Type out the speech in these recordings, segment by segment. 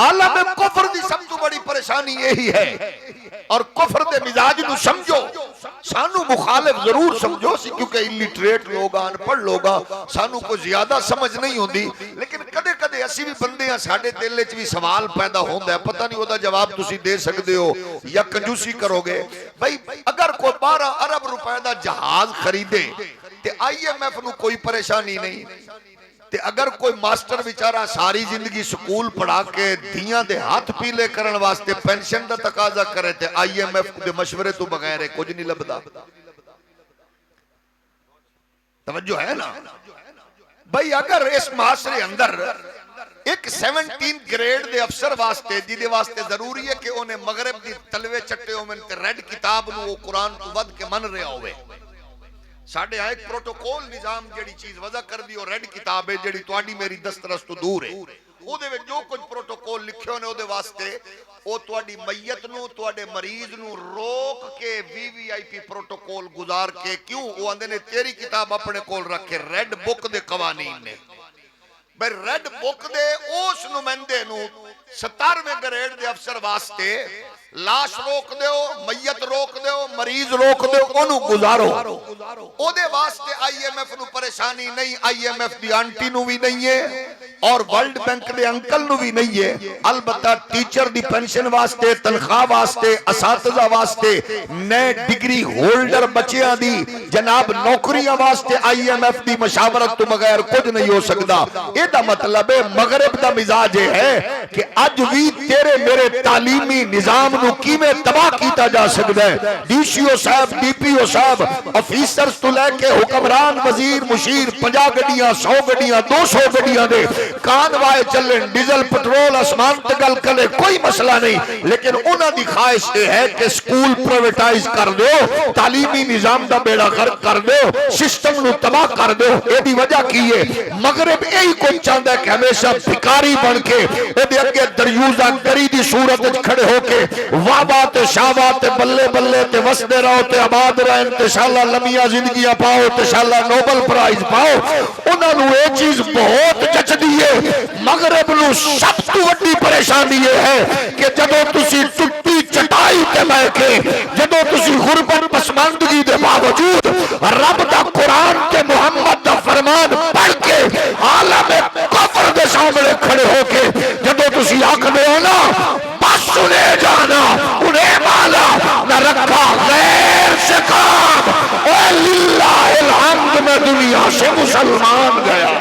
عالم کفر دی سب تو بڑی پریشانی یہی ہے، اور کفر دے مزاج نو سمجھو، سانو مخالف ضرور سمجھو سی کیونکہ الٹریٹ لوگ ان پڑھ لوگا سانو کو زیادہ سمجھ نہیں ہوندی، لیکن کدے کدے اسی بھی بندے ہیں ساڑھے دل وچ بھی سوال پیدا ہوندا ہے، پتہ نہیں ہوتا جواب تسی دے سکدے ہو یا کنجوسی کرو گے۔ بھائی اگر کوئی 12 ارب روپے دا جہاز خریدے تے آئی ایم ایف نو کوئی پریشانی نہیں، تے اگر کوئی ماسٹر بیچارہ ساری زندگی سکول پڑھا کے دھیاں دے ہاتھ پیلے کرن واسطے پینشن دا تقاضا کرے تے آئی ایم ایف دے مشورے تو بغیر کچھ نہیں لبدا۔ توجہ ہے نا؟ بھئی اگر اس معاشرے اندر ایک 17 گریڈ دے افسر واسطے جیدے واسطے ضروری ہے کہ انہیں مغرب دی تلوے چٹے ہو میں تے ریڈ کتاب نو وہ قرآن تو ود کے من رہا ہوئے، ساڑھے ایک پروٹوکول نظام جڑی چیز وضع کر دی اور ریڈ کتاب ہے جڑی توڑی میری دسترس تو دور ہے، او دے جو کچھ پروٹوکول لکھے ہونے او دے واسطے او توڑی میت نو توڑے مریض نو روک کے وی آئی پی پروٹوکول گزار کے کیوں وہ اندے نے تیری کتاب اپنے کول رکھے ریڈ بک دے قوانین نے، بھئی ریڈ بک دے اوس نمائندے نو 17ویں گریڈ دے افسر واسطے لاش روک دیو، میت روک دیو، مریض روک دیو، انہوں گزارو، او دے واسطے آئی ایم ایف نو پریشانی نہیں، آئی ایم ایف دی آنٹی نو بھی نہیں ہے اور ورلڈ بینک دے انکل نو بھی نہیں ہے، البتہ ٹیچر دی پینشن واسطے، تنخواہ واسطے، اساتذہ واسطے، نئے ڈگری ہولڈر بچیاں دی جناب نوکریاں واسطے آئی ایم ایف دی مشاورت تو بغیر کچھ نہیں ہو سکتا۔ یہ دا مطلب ہے مغرب دا مزاج ہے کہ آج بھی تیرے میرے تعلیمی نظام نو کی میں تباہ کیتا جا سکتا ہے، ڈی سی او صاحب، ڈی پی او صاحب، آفیسرز تو لے کے حکمران، وزیر، مشیر، 50 گڑیاں، 100 گڑیاں، 200 گڑیاں دے کانوائے چلیں، ڈیزل پٹرول اسمان تگل کلے، کوئی مسئلہ نہیں، لیکن انہاں دی خواہش یہ ہے کہ سکول پرویٹائز کر دو، تعلیمی نظام دا بیڑا غرق کر دو، سسٹم نو تباہ کر دو۔ اے دی وجہ کی ہے مغرب یہی کو چاہتا ہے کہ ہمیشہ بھکاری بن کے اے دے اگے دریوزہ گری دی صورت کھڑے ہو کے وابا تے شابا تے بلے بلے تے وسدے رہو تے آباد رہن تے شاءاللہ لمیاں زندگیاں پاؤ تے شاءاللہ نوبل پرائز پاؤ، انہاں نو اے چیز بہت جچ دیئے۔ مغرب نو سب تو وڈی پریشانی یہ ہے کہ جدو تسی ٹوٹی چٹائی تے میں کے جدو تسی غربت پسماندگی دے باوجود رب دا قرآن تے محمد دا فرمان پڑھ کے عالم کفر دے سامنے کھڑے ہو کے جدو تسی آنکھ دے ہو نا بس انہیں جانا انہیں مالا نہ رکھا غیر سے کام، اے للہ الحمد میں دنیا سے مسلمان گیا۔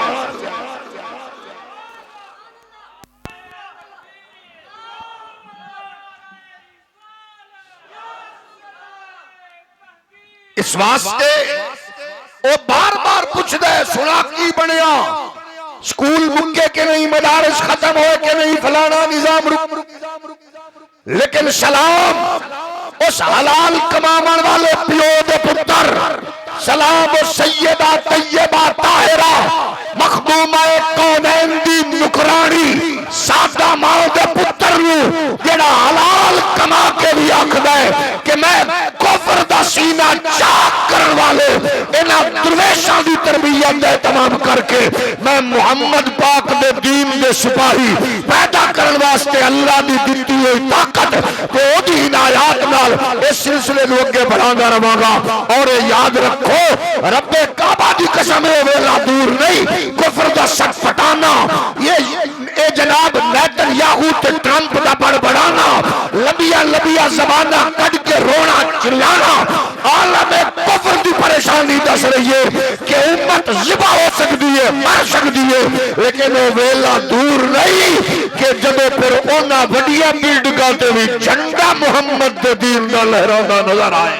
اس واسطے وہ بار بار پوچھ دے سنا کی بنیا، سکول مکے کے نہیں، مدارس ختم ہوئے کے نہیں، فلانا نظام رک، لیکن سلام اس حلال کمامن والے پیو دے پتر، سلام اس سیدہ طیبہ طاہرہ مخدومہ کونین دی نکرانی سادہ ماں دے پتر نو جڑا حلال کما کے بھی آکھ دے کہ میں کفر دا سینہ چاک کرن والے انہاں درویشاں دی تربیت دے تمام کر کے میں محمد پاک دے دین دے سپاہی پیدا کرن واسطے اللہ دی دتی ہوئی طاقت تو دی عنایات نال اس سلسلے نو اگے بڑھانا رہاں گا۔ اور یاد رکھو رب کعبہ دی قسم ویلا دور نہیں، کفر دا سٹ پٹانا، یہ جناب نیتن یاہو تے ٹرمپ دا بڑھ بڑھانا، لبیا لبیا زبانہ کٹ کے رونا چلانا، عالم کفر دی پریشانی دس رہی ہے کہ امت ذبح ہو سکتی ہے، مر سکتی ہے، لیکن وہ ویلا دور نہیں کہ جدو پھر اونا وڈیا بیلڈگاں تے بھی جھنڈا محمد دے دین دا لہرانا نظر آئے۔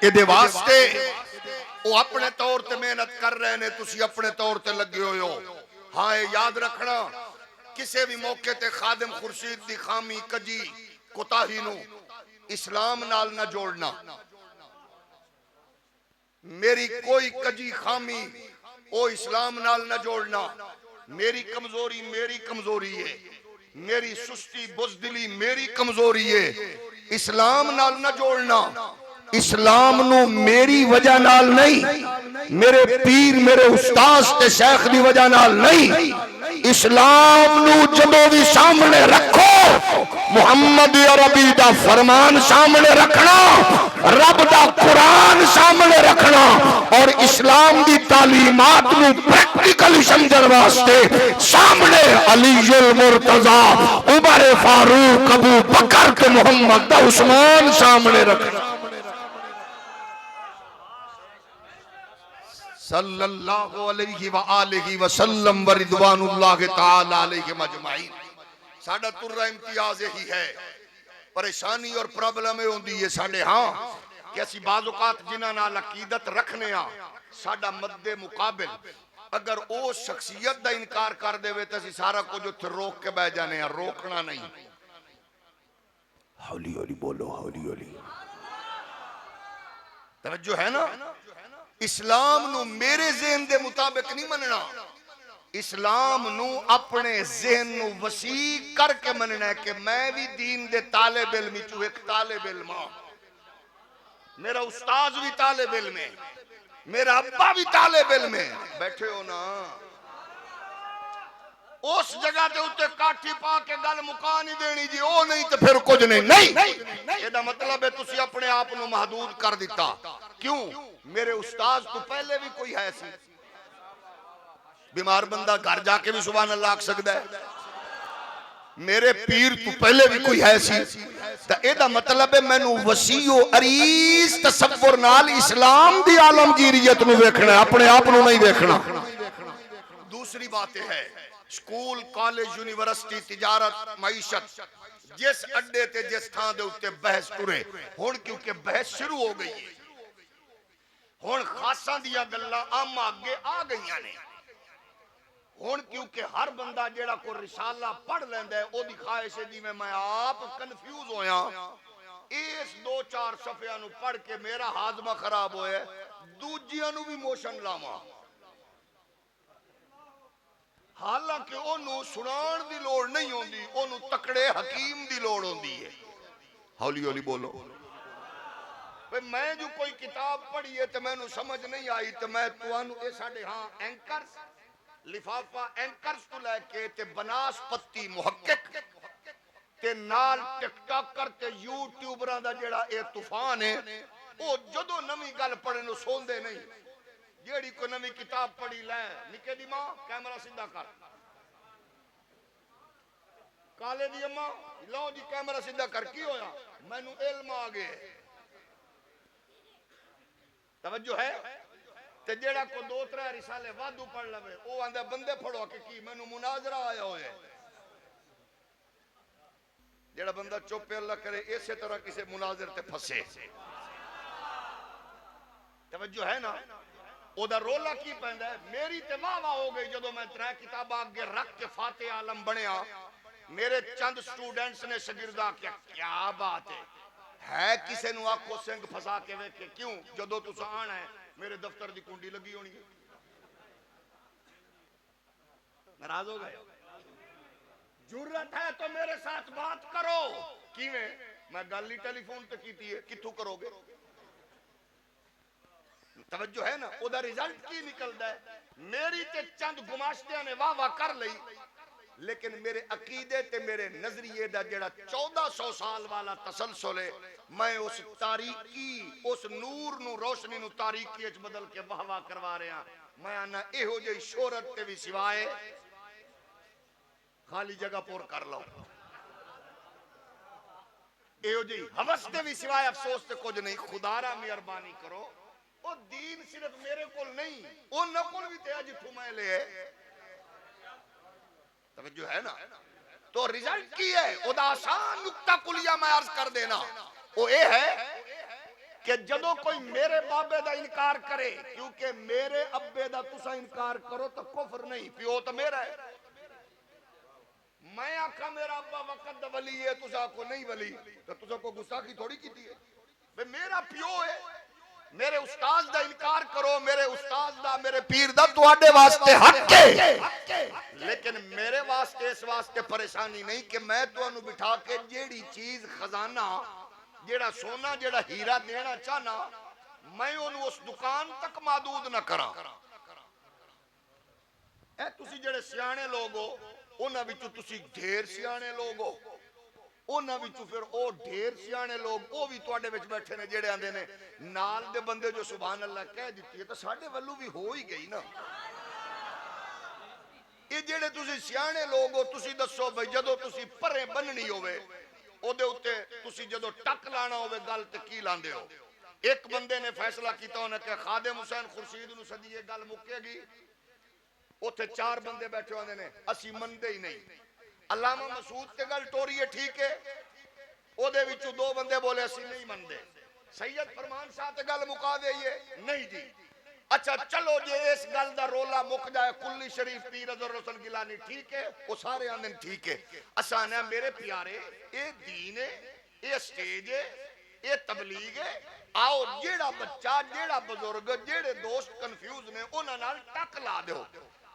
یہ واسطے وہ اپنے طور تے محنت کر رہے ہیں، تسی اپنے طور تے لگے ہوئے ہو۔ ہاں یاد رکھنا کسے بھی موقع تے خادم خورشید دی خامی کجی کوتاہی نو اسلام نال نہ جوڑنا، میری کوئی کجی خامی او اسلام نال نہ جوڑنا، میری کمزوری ہے، میری سستی بزدلی میری کمزوری ہے، اسلام نال نہ جوڑنا۔ اسلام نو میری وجہ نال نہیں، میرے پیر میرے استاذ تے شیخ دی وجہ نال نہیں، اسلام نو جدو بھی سامنے رکھو محمد عربی دا فرمان سامنے رکھنا، رب دا قرآن سامنے رکھنا، اور اسلام دی تعلیمات نو پریکٹیکلی سمجھن واسطے سامنے علی المرتضی، عمر فاروق، ابو بکر تے محمد دا عثمان سامنے رکھنا۔ صلی اللہ علیہ وآلہ وسلم ورضوان اللہ تعالی علیہ مجمعین۔ ساڑھا ترہ امتیاز یہی ہے، پریشانی اور پرابلم ہوندی ہے ساڑھے ہاں کہ اسی بعض اوقات جنہاں نال عقیدت رکھنے ہاں، ساڑھا مد مقابل اگر او شخصیت دا انکار کر دے وے تو اسی سارا کو جو تھے روک کے بہ جانے ہیں، روکنا نہیں۔ ہولی ہولی بولو، ہولی ہولی توجہ ہے نا؟ اسلام نو میرے ذہن دے مطابق نہیں مننا، اسلام نو اپنے ذہن نو وسیع کر کے مننا ہے کہ میں بھی دین دے طالب علمی چو ایک طالب علم ہوں، میرا استاذ بھی طالب علم ہے، میرا ابا بھی طالب علم ہے۔ بیٹھے ہو نا اس جگہ تے اتے کاٹھی پا کے گل مکا نہیں دینی جی او نہیں تو پھر کچھ نہیں۔ یہ دا مطلب ہے تسی اپنے آپ نو محدود کر دیتا۔ کیوں؟ میرے استاذ تو پہلے بھی کوئی ہے سی، بیمار بندہ گھر جا کے بھی سبحان اللہ آکھ سکتا ہے، میرے پیر تو پہلے بھی کوئی ہے سی، تا اے دا مطلب ہے میں نو وسیع و عریض تصور نال اسلام دی عالمگیریت نو دیکھنا ہے، اپنے آپ نو نہیں دیکھنا۔ دوسری بات ہے سکول، کالج، یونیورسٹی، تجارت، معیشت، جس اڈے تے جس تھان دے اتے بحث کرے ہون، کیونکہ بحث شروع ہو گئی ہے، ہون خاصاں دیا گلہ عام آگے آ گئیاں نے، ہون کیونکہ ہر بندہ جیڑا کو رسالہ پڑھ لیندہ ہے او دی خواہش ہے جی میں آپ کنفیوز ہویا اس دو چار صفحہ نو پڑھ کے میرا ہاضمہ خراب ہوئے دوجیاں نو بھی موشن لاما، حالانکہ انہوں سنان دی لوڑ نہیں ہوندی، انہوں تکڑے حکیم دی لوڑ ہوندی ہے۔ ہولی ہولی بولو۔ میں جو کوئی کتاب پڑھی ہے تو میں نو سمجھ نہیں آئی تو میں توانو اے ساڑھے ہاں اینکرز، لفافہ اینکرز تو لے کے تے بناس پتی محقق تے نال ٹک ٹاک کرتے یوٹیوبران دا جیڑا اے طوفان ہے، او جدو نمی گل پڑھے نو سوندے نہیں، جیڑی کو نمی کتاب پڑھی لیں نکے دی ماں کیمرہ سیدھا کر، کالے دی اماں لو جی کیمرہ سیدھا کر، کی ہویا میں نو علم آگے توجہ ہے تے جیڑا کو دو ترہ رسالے وادو پڑھ لوے او آندھے بندے پڑھو کہ کی میں نو مناظرہ آیا ہوئے، جیڑا بندہ چوپے اللہ کرے ایسے طرح کسے مناظر تے پھسے، توجہ ہے نا؟ او دا رولا کی پہندہ ہے میری تے واہ واہ ہو گئی جدو میں ترہ کتاب آگے رکھ کے فاتح عالم بنیا، میرے چند سٹوڈنٹس نے شگردہ کیا بات ہے کسے نو آنکھوں سنگ پھسا کے ویکھے، کیوں جدو تو سان ہے میرے دفتر دی کنڈی لگی ہونی ہے، ناراض ہو گئے، جرت ہے تو میرے ساتھ بات کرو، کیویں میں گالی ٹیلی فون تے کیتی ہے کتھوں کرو گے، توجہ ہے نا؟ او دا ریزلٹ کی نکلدا ہے میری تے چند گماشتیاں نے واہ واہ کر لئی، لیکن میرے عقیدے تے میرے نظریے دا جڑا 1400 سال والا تسلسل ہے، میں اس تاریکی اس نور نو روشنی نو تاریکی اچ بدل کے واہ واہ کروا رہا، میں آنا اے ہو جائی شہرت تے بھی سوائے خالی جگہ پور کر لو، اے ہو جائی حوث تے بھی سوائے افسوس تے کچھ نہیں، خدا را مہربانی کرو او دین صرف میرے کول نہیں او نکل بھی تے جتھوں میں لے، توجہ ہے نا؟ تو ریزلٹ کی ہے او دا آسان نکتہ کلیہ میں عرض کر دینا، او اے ہے کہ جدو کوئی میرے بابے دا انکار کرے، کیونکہ میرے ابے دا تسا انکار کرو تو کفر نہیں، پیو تو میرا ہے، میں آکھا میرا ابا وقت دا ولی ہے تسا کو نہیں ولی تو تسا کو گستاخی تھوڑی کی دی ہے، میرا پیو ہے، میرے استاذ دا انکار کرو، میرے استاذ دا میرے پیر دا تو آڈے واسطے حق ہے، لیکن میرے واسطے اس واسطے پریشانی نہیں کہ میں تو انہوں بٹھا کے جیڑی چیز خزانہ جیڑا سونا جیڑا ہیرا دینا چاہنا میں انہوں اس دکان تک محدود نہ کرا. اے تسی جڑے سیانے لوگ ہو انہاں وچوں تسی ڈھیر سیانے لوگ ہو انہاں وچوں پھر او ڈھیر سیانے لوگ او بھی تواڈے وچ بیٹھے نے جڑے آندے نے نال دے بندے جو سبحان اللہ کہہ دتی ہے تو ساڈے ولو بھی ہو ہی گئی نا. یہ جڑے تسی سیانے لوگ ہو تسی دسو بھئی جدو تسی پرے بننی ہوئے او دے اتے تسی جدو ٹک لانا ہوئے گل تے کی لاندے ہو. ایک بندے نے فیصلہ کیتا ہونے کہ خادم حسین خورشید نو سدیے گل مکے گی اوتھے 4 بندے بیٹھے ہوندے نے اسی مندے ہی نہیں. علامہ مسعود تے گل ٹوری ہے ٹھیک ہے او دے وچوں 2 بندے بولے اسی نہیں مندے. سید فرمان شاہ تے گل مکا دئیے نہیں جی. اچھا چلو جے اس گل دا رولا مک جائے کلی شریف پیر اظہر حسن گیلانی ٹھیک ہے وہ سارے آندن ٹھیک ہے. اساں نے میرے پیارے اے دین ہے اے سٹیج ہے اے تبلیغ ہے. آؤ جیڑا بچہ جیڑا بزرگ جیڑے دوست کنفیوز نے انہاں نال ٹک لا دیو.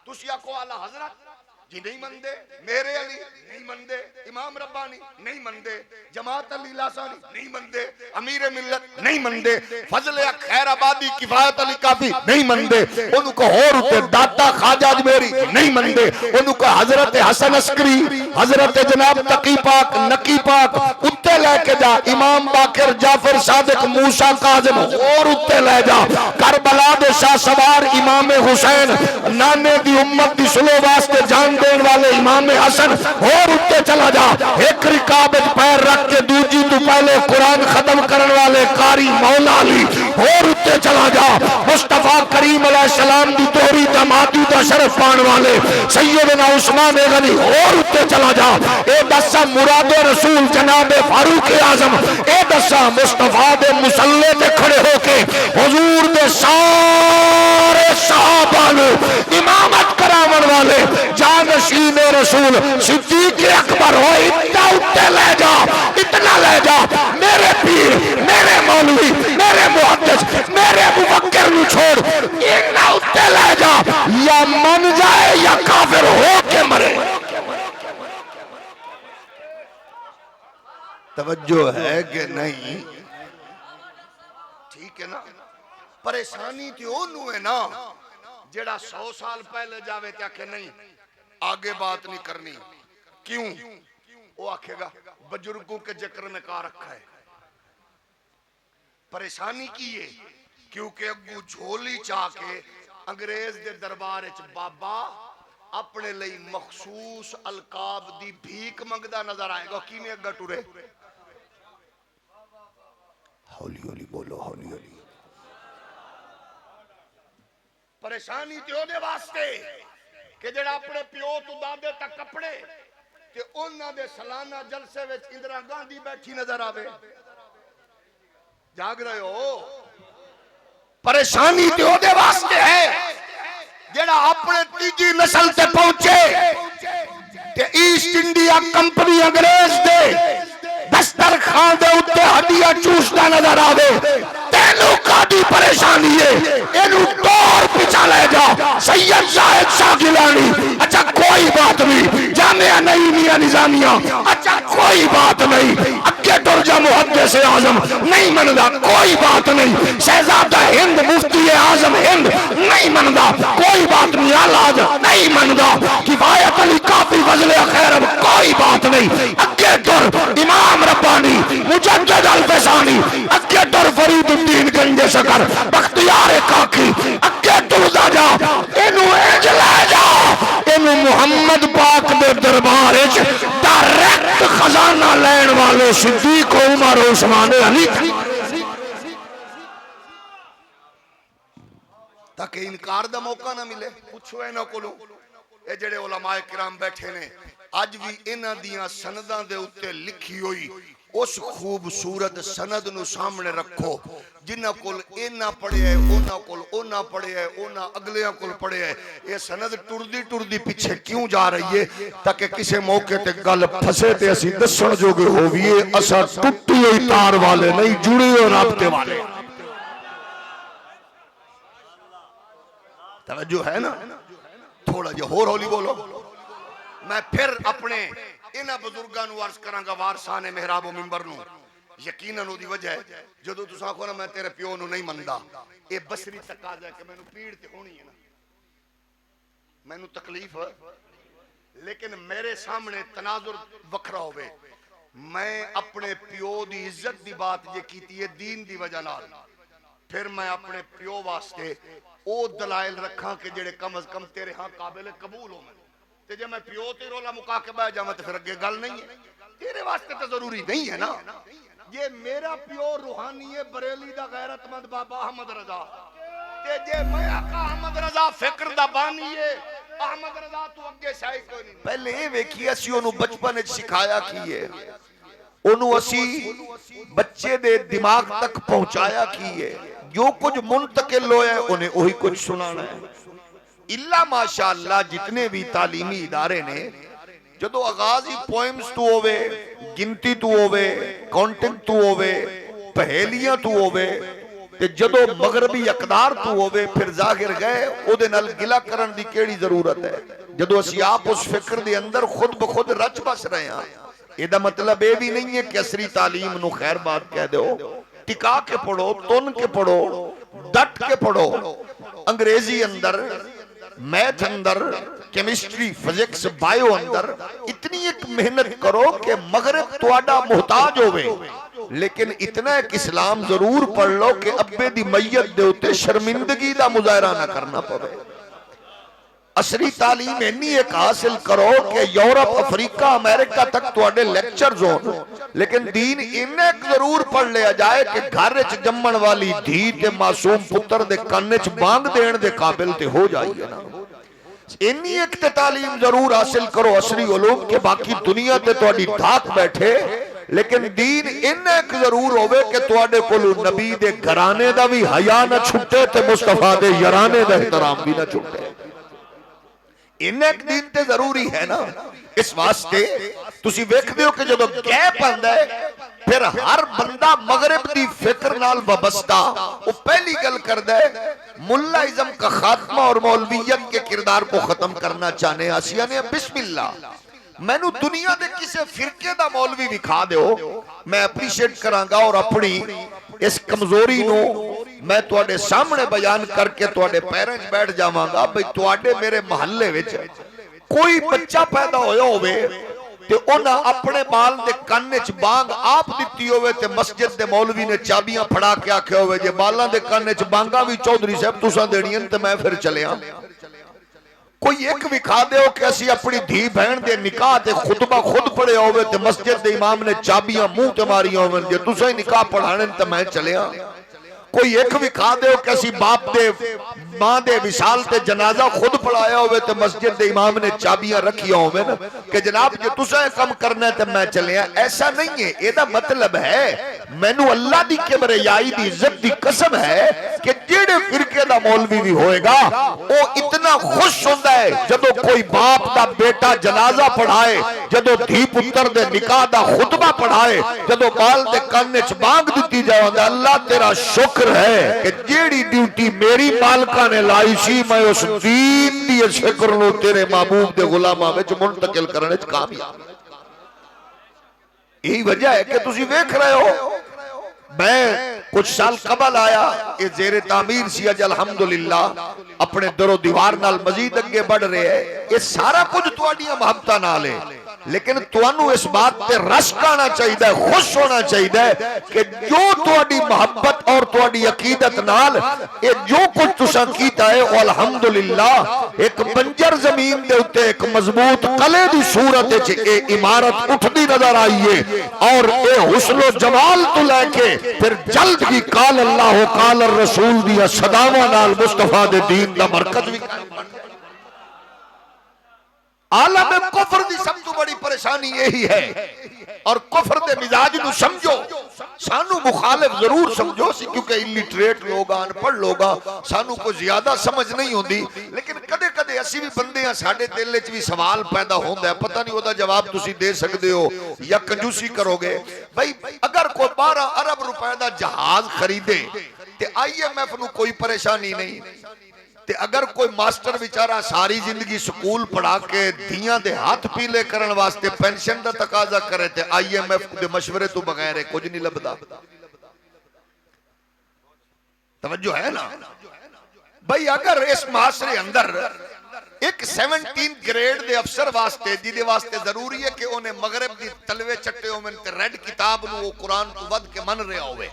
تسی آکھو اعلی حضرت جی نہیں مندے میرے علی نہیں مندے امام ربانی نہیں مندے جماعت علی لاسانی نہیں مندے امیر ملت نہیں مندے فضل خیر آبادی کفایت علی کافی نہیں مندے انہوں کو اور ہوتے داتا خواجہ اجمیری نہیں مندے انہوں کو حضرت حسن عسکری حضرت جناب تقی پاک نقی پاک اتے لے کے جا امام باقر جعفر صادق موسیٰ کاظم اور اتے لے جا کربلا دے شاہ سوار امام حسین نانے دی امت دی سلو واسطے جان دین والے امام حسن اور اتے چلا جا ایک رکاب پیر رکھ کے دوجی تو پہلے قرآن ختم کرن والے قاری مولا علی اور اتے چلا جا مصطفیٰ کریم علیہ السلام دی دوری دمادی دا شرف پان والے سیدنا عثمان غنی اور اتے چلا جا اے دسا مراد رسول جناب فاروق اعظم اے دسا مصطفیٰ دے مسلح دے کھڑے ہو کے حضور دے سارے صحابہ نو امامت کرامن والے جانشین رسول صدیق اکبر ہو اتنا اتے لے جا اتنا لے جا میرے پیر میرے مولوی میرے محدث میرے مفکر نو چھوڑ اتنا اتے لے جا یا من جائے یا کافر ہو کے مرے. توجہ ہے کہ نہیں؟ ٹھیک ہے نا. پریشانی تھی انہوں ہے نا جڑا 100 سال پہلے جاوے تھا کہ نہیں آگے بات نہیں کرنی. کیوں؟ وہ آکھے گا بزرگوں کے ذکر میں کہا رکھا ہے. پریشانی کی ہے کیونکہ اگو جھولی چاہ کے انگریز دے دربار اچ بابا اپنے لئی مخصوص القاب دی بھیک منگدا نظر آئے گا. کی میں اگا ٹورے ہولی ہولی بولو ہولی ہولی. پریشانی تیو دے واسطے کہ جڑا اپنے پیو تو دادے تک کپڑے کہ انہاں دے سالانہ جلسے وچ اندرا گاندھی بیٹھی نظر آوے. جاگ رہے ہو؟ پریشانی تیو دے واسطے ہے جڑا اپنے تیجی نسل تے پہنچے کہ ایسٹ انڈیا کمپنی انگریز دے دسترخوان دے اتے ہڈیاں چوسدا نظر آوے. تینوں کاڈی پریشانی ہے اینو دور پیچھا لے جا. سید زاہد شاہ گیلانی اچھا کوئی بات نہیں. جامعہ نعیمیہ نظامیہ اچھا کوئی بات نہیں. اگے ٹر جا محدث اعظم نہیں مندا کوئی بات نہیں. شہزادہ ہند مفتی اعظم ہند نہیں مندا کوئی بات نہیں. اعلیٰ نہیں مندا کفایت علی کافی فضل خیرم کوئی بات نہیں. اگے ٹر امام ربانی مجدد الفسانی اگے ٹر فرید الدین گنج شکر بختیار کاکی اگے ٹر دا جا اینو اینج لے جا اینو محمد پاک دے دربار وچ ڈائریکٹ خزانہ لین والے صدیق عمر عثمان علی تاکہ انکار دا موقع نہ ملے. پوچھو اینا کولو اے جڑے علماء کرام بیٹھے نے آج بھی انہاں دیاں سنداں دے اتے لکھی ہوئی اس خوبصورت سند نو سامنے رکھو جنہ کول اینا پڑھے ہے اونا کول اونا پڑھے ہے اونا اگلیاں کول پڑھے ہے. یہ سند ٹردی پیچھے کیوں جا رہی ہے تاکہ کسی موقع تے گل پھسے تے اسی دسن جو گے ہوئیے اسا ٹوٹی ہوئی تار والے نہیں جڑے ہوئے رابطے والے. توجہ ہے نا؟ تھوڑا جا ہور ہولی بولو. میں پھر اپنے انہاں بزرگاں نو عرض کراں گا وارثان محراب و منبر نو یقیناً وہ دی وجہ ہے جدو تساں آکھو نا میں تیرے پیو نو نہیں مندا، اے بصری تقاضا ہے کہ میں نو پیڑ تے ہونی ہے نا، میں نو تکلیف ہے، لیکن میرے سامنے تناظر وکھرا ہوئے، میں اپنے پیو دی عزت دی بات یہ کیتی ہے دین دی وجہ نال، پھر میں اپنے پیو واسطے او دلائل رکھاں کہ جڑے کم از کم تیرے ہاں قابل قبول ہو میں تے جے میں پیو تے رولا مکا کے بہ جاواں تے پھر اگے گل نہیں ہے، تیرے واسطے تو ضروری نہیں ہے نا، یہ میرا پیو روحانی ہے بریلی دا غیرت مند بابا احمد رضا، تے جے میں آقا احمد رضا فکر دا بانی ہے احمد رضا تو اگے شاہی کوئی نہیں، پہلے یہ ویکھی اسی انہوں بچپن وچ سکھایا کی ہے، انہوں اسی بچے دے دماغ تک پہنچایا کی ہے، جو کچھ منتقل ہویا ہے انہیں وہی کچھ سنانا ہے، اللہ ماشاءاللہ جتنے بھی تعلیمی ادارے نے جدو آغازی پوئمز تو ہوئے، گنتی تو ہوئے، کانٹنٹ تو ہوئے، پہیلیاں تو ہوئے، تے جدو مغربی اقدار تو ہوئے پھر ظاہر گئے او دے نال گلہ کرن دی کیڑی ضرورت ہے، جدو اسی آپ اس فکر دے اندر خود بخود رچ بس رہے ہیں، یہ دا مطلب یہ بھی نہیں ہے کہ عصری تعلیم نو خیر بات کہہ دو، ٹکا کے پڑھو، تن کے پڑھو، ڈٹ کے پڑھو، انگریزی اندر، میتھ اندر، کیمسٹری، فزکس، بائیو اندر، اتنی ایک محنت کرو کہ مغرب تواڈا محتاج ہوئے، لیکن اتنا ایک اسلام ضرور پڑھ لو کہ ابے دی میت دے ہوتے شرمندگی دا مظاہرہ نہ کرنا پڑے، عصری تعلیم انی ایک حاصل کرو کہ یورپ، افریقہ، امریکہ تک تواڈے لیکچرز ہوں، لیکن دین انہیں ایک ضرور پڑھ لیا جائے کہ گھر وچ جمن والی دھی تے معصوم پتر دے کان وچ بانگ دین دے قابل تے ہو جائیے نا، انی ایک تے تعلیم ضرور حاصل کرو عصری علوم کے باقی دنیا تے تواڈی ڈھاک بیٹھے، لیکن دین انہیں ایک ضرور ہوئے کہ تواڈے کولو نبی دے گھرانے دا بھی حیا نہ چھٹے تے مصطفیٰ دے یرانے دا احترام بھی نہ چھٹے، انہیں ایک دین تے ضروری ہے نا، اس واسطے تسی ویکھ دیو کہ جدو گیپ آندا ہے پھر ہر بندہ مغرب دی فکر نال وابستہ وہ پہلی گل کردا ہے ملا ازم کا خاتمہ اور مولویت کے کردار کو ختم کرنا چاہنے آسیہ نے بسم اللہ میں نو دنیا دے کسے فرقے دا مولوی دکھا دیو میں اپریشیٹ کرانگا اور اپنی اس کمزوری نو میں تواڈے سامنے بیان کر کے تواڈے پیرنچ بیٹھ جاواں گا بھئی تواڈے میرے محلے وچ کوئی بچہ پیدا ہویا ہوئے تے انہاں اپنے بال دے کان وچ بانگ آپ دتی ہوئے تے مسجد دے مولوی نے چابیاں پھڑا کے آکھیا ہوئے جے بالاں دے کان وچ بانگاں وی چودھری صاحب تساں دینیاں تے میں پھر چلیاں کوئی ایک وکھا دے ہو کہ اسی اپنی دھی بہن دے نکاح تے خطبہ خود پڑھے ہوئے تے مسجد دے امام نے چابیاں منہ تے ماری ہوئے جے تساں ہی نکاح پڑھانے تے میں چلیاں کوئی ایک وکھا دے ہو کہ اسی باپ دے ماں دے وصال تے جنازہ خود پڑھایا ہوئے تے مسجد دے امام نے چابیاں رکھی ہوئے نا کہ جناب جے تساں کم کرنا ہے تے میں چلیاں ایسا نہیں ہے یہ دا مطلب ہے میں نو اللہ دی کبریائی دی عزت دی قسم ہے کہ جیڑے فرقے دا مولوی بھی ہوئے گا وہ اتنا خوش ہوندہ ہے جدو کوئی باپ دا بیٹا جنازہ پڑھائے جدو دھی پتر دے نکاح دا خطبہ پڑھائے جدو بال دے کان وچ بانگ دتی جائے ہوندہ اللہ تیرا شکر ہے کہ جیڑی ڈیوٹی میری مالکہ نے لائی سی میں اس دین دی شکر نو تیرے محبوب دے غلامہ وچ منتقل کرنے چ کامیاب یہی وجہ ہے کہ تسی ویکھ رہے ہو میں کچھ سال قبل آیا یہ زیر تعمیر سی اج الحمدللہ اپنے در و دیوار نال مزید اگے بڑھ رہے ہیں یہ سارا کچھ تواڈیاں محبتاں نال ہے لیکن تانوں اس بات تے رشک آنا چاہیے خوش ہونا چاہیے کہ جو تواڈی محبت اور تواڈی عقیدت نال یہ جو کچھ تساں کیتا ہے الحمدللہ ایک بنجر زمین دے اوتے ایک مضبوط قلعے دی صورت وچ اے عمارت اٹھدی نظر آئی ہے اور اے حسن و جمال تو لے کے پھر جلد ہی قال اللہ قال الرسول دی صداواں نال مصطفیٰ دے دین دا مرکز بھی عالم کفر دی سب تو بڑی پریشانی یہی ہے اور کفر دے مزاج نو سمجھو سانو مخالف ضرور سمجھو کیونکہ الٹریٹ لوگ ان پڑھ لوگا سانو کو زیادہ سمجھ نہیں ہوندی لیکن کدے کدے اسی بھی بندے ہیں ساڑھے دل وچ بھی سوال پیدا ہوندا ہے پتہ نہیں ہوتا جواب تسی دے سکدے ہو یا کنجوسی کرو گے بھئی اگر کوئی 12 ارب روپے دا جہاز خریدے تے IMF نو کوئی پریشانی نہیں تے اگر کوئی ماسٹر بیچارہ ساری زندگی سکول پڑھا کے دھیاں دے ہاتھ پیلے کرن واسطے پینشن دا تقاضا کرے تے آئی ایم ایف دے مشورے تو بغیر ہے کچھ نہیں لبدا. توجہ ہے نا بھئی اگر اس معاشرے اندر ایک 17 گریڈ دے افسر واسطے جیدے واسطے ضروری ہے کہ انہیں مغرب دی تلوے چٹے ہومن تے ریڈ کتاب نو قرآن تو ود کے من رہے ہوئے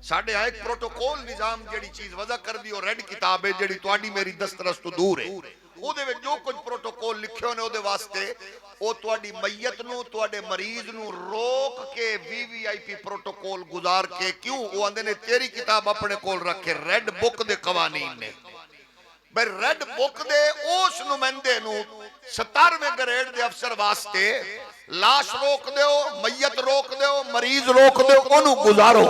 ساڑھے ایک پروٹوکول نظام جیڑی چیز وضع کر دی اور ریڈ کتاب ہے جیڑی توڑی میری دسترس تو دور ہے او دے جو کچھ پروٹوکول لکھے ہونے او دے واسطے او توڑی میت نو توڑے مریض نو روک کے وی آئی پی پروٹوکول گزار کے کیوں وہ اندھے نے تیری کتاب اپنے کول رکھے ریڈ بک دے قوانین نے بھئی ریڈ بک دے اوس نمائندے نو 17ویں گریڈ دے افسر واسطے لاش روک دیو میت روک دیو مریض روک دیو انہوں گزارو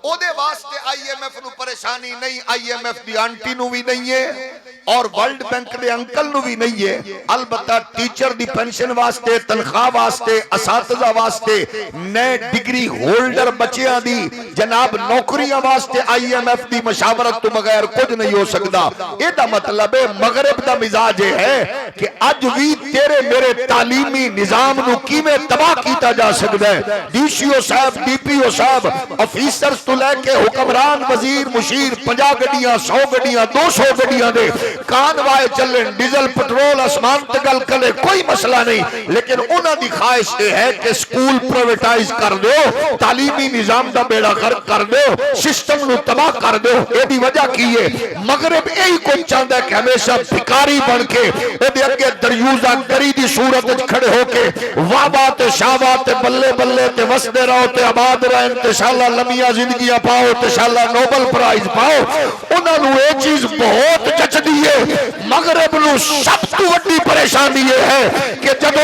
او دے واسطے آئی ایم ایف نو پریشانی نہیں آئی ایم ایف دی آنٹی نو بھی نہیں ہے اور ورلڈ بینک دے انکل نو بھی نہیں ہے البتہ ٹیچر دی پینشن واسطے تنخواہ واسطے اساتذہ واسطے نئے ڈگری ہولڈر بچیاں دی جناب نوکریاں واسطے آئی ایم ایف دی مشاورت تو بغیر کچھ نہیں ہو سکتا یہ دا مطلب ہے مغرب دا مزاج ہے کہ اج بھی تیرے میرے تعلیمی نظام نو کیمیں تباہ کیتا جا سکتا ہے ڈی سی او صاحب ڈی پی او صاحب آفیسرز تو لے کے حکمران وزیر مشیر 50 گڑیاں 100 گڑیاں 200 گڑیاں دے کانوائے چلیں ڈیزل پٹرول اسمان تگل کلے کوئی مسئلہ نہیں لیکن انہاں دی خواہش یہ ہے کہ سکول پرویٹائز کر دو تعلیمی نظام دا بیڑا غرق کر دو سسٹم نو تباہ کر دو اے دی وجہ کی ہے مغرب یہی کوئی چاہتا ہے کہ ہمیشہ بھکاری بن کے اے دے اگے دریوزہ گری دی صورت کھڑے ہو کے وابات شاوات بلے بلے تے وسدے رہو تے آباد رہے انتشاءاللہ لمیاں زندگیاں پاؤ انتشاءاللہ نوبل پرائز پاؤ انہاں نو ایک چیز بہت جچ دیئے مغرب نو سب تو وڈی پریشانی یہ ہے کہ جب